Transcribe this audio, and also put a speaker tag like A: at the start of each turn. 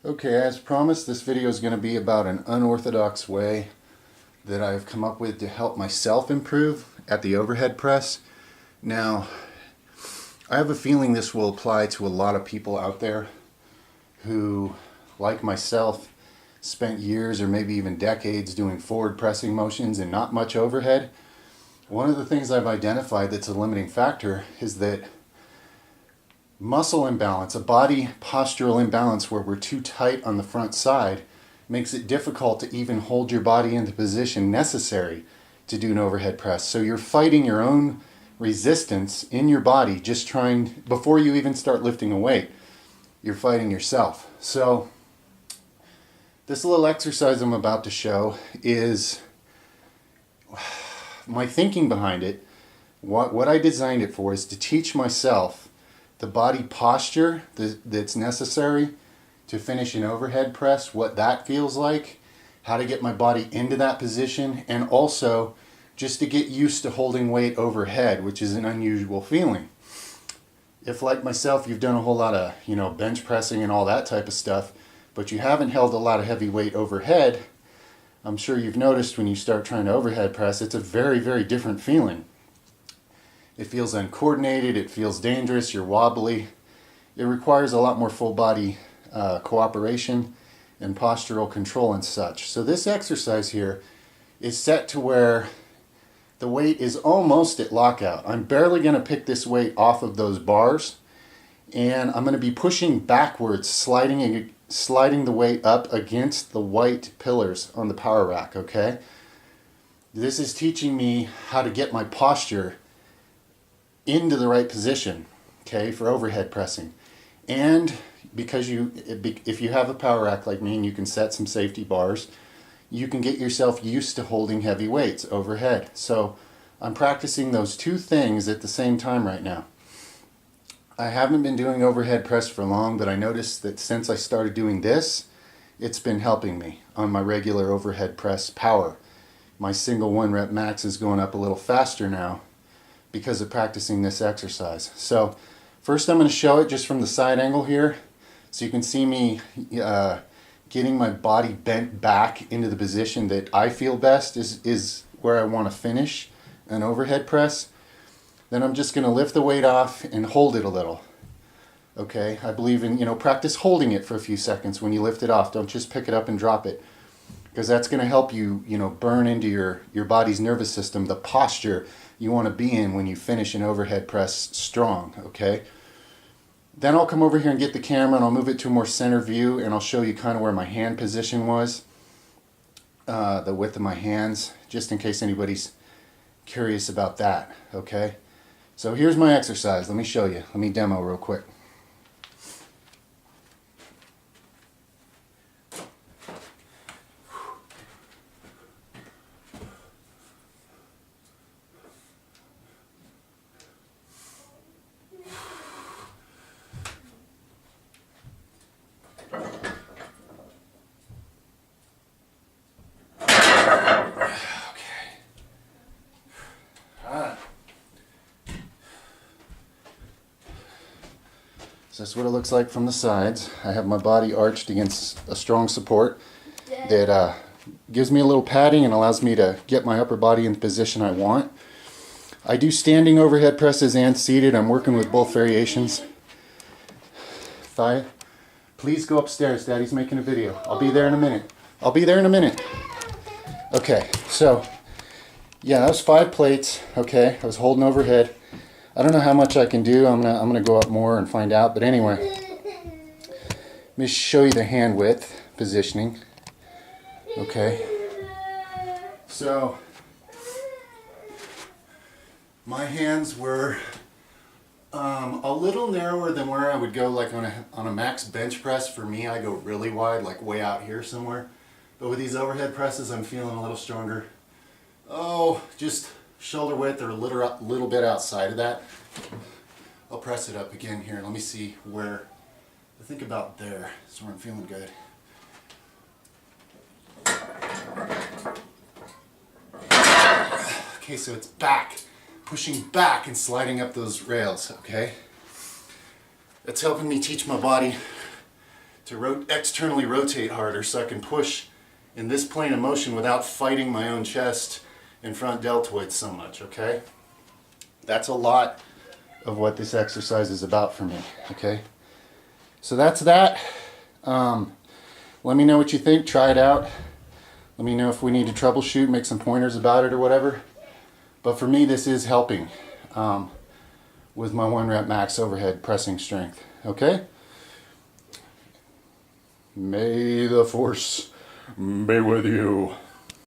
A: Okay, as promised, this video is going to be about an unorthodox way that I've come up with to help myself improve at the overhead press. Now, I have a feeling this will apply to a lot of people out there who, like myself, spent years or maybe even decades doing forward pressing motions and not much overhead. One of the things I've identified that's a limiting factor is that muscle imbalance, a body postural imbalance where we're too tight on the front side, makes it difficult to even hold your body in the position necessary to do an overhead press. So you're fighting your own resistance in your body just trying, before you even start lifting a weight, you're fighting yourself. So this little exercise I'm about to show is my thinking behind it. What I designed it for is to teach myself the body posture that's necessary to finish an overhead press, what that feels like, how to get my body into that position, and also just to get used to holding weight overhead, which is an unusual feeling. If, like myself, you've done a whole lot of, bench pressing and all that type of stuff, but you haven't held a lot of heavy weight overhead, I'm sure you've noticed when you start trying to overhead press, it's a very, very different feeling. It feels uncoordinated, it feels dangerous, you're wobbly. It requires a lot more full body cooperation and postural control and such. So this exercise here is set to where the weight is almost at lockout. I'm barely going to pick this weight off of those bars, and I'm going to be pushing backwards, sliding the weight up against the white pillars on the power rack, okay? This is teaching me how to get my posture into the right position, okay, for overhead pressing. And because if you have a power rack like me and you can set some safety bars, you can get yourself used to holding heavy weights overhead. So I'm practicing those two things at the same time right now. I haven't been doing overhead press for long, but I noticed that since I started doing this, it's been helping me on my regular overhead press power. My single 1 rep max is going up a little faster now because of practicing this exercise. So first I'm going to show it just from the side angle here, so you can see me getting my body bent back into the position that I feel best is where I want to finish an overhead press. Then I'm just going to lift the weight off and hold it a little. Okay, I believe in, practice holding it for a few seconds when you lift it off. Don't just pick it up and drop it, because that's going to help you, burn into your body's nervous system the posture you want to be in when you finish an overhead press strong, okay? Then I'll come over here and get the camera and I'll move it to a more center view, and I'll show you kind of where my hand position was, the width of my hands, just in case anybody's curious about that, okay? So here's my exercise. Let me show you. Let me demo real quick. So that's what it looks like from the sides. I have my body arched against a strong support that gives me a little padding and allows me to get my upper body in the position I want. I do standing overhead presses and seated. I'm working with both variations. Thigh, please go upstairs. Daddy's making a video. I'll be there in a minute. I'll be there in a minute. Okay, so yeah, that was 5 plates. Okay, I was holding overhead. I don't know how much I can do. I'm gonna go up more and find out. But anyway, let me show you the hand width positioning. Okay. So my hands were a little narrower than where I would go, like on a max bench press. For me, I go really wide, like way out here somewhere. But with these overhead presses, I'm feeling a little stronger. Oh, just shoulder width or a little bit outside of that. I'll press it up again here. Let me see where. I think about there. That's where I'm feeling good. Okay, so it's back. Pushing back and sliding up those rails, okay? That's helping me teach my body to externally rotate harder so I can push in this plane of motion without fighting my own chest and front deltoids so much, okay? That's a lot of what this exercise is about for me, okay? So that's that. Let me know what you think. Try it out. Let me know if we need to troubleshoot, make some pointers about it or whatever. But for me, this is helping with my 1 rep max overhead pressing strength, okay? May the force be with you.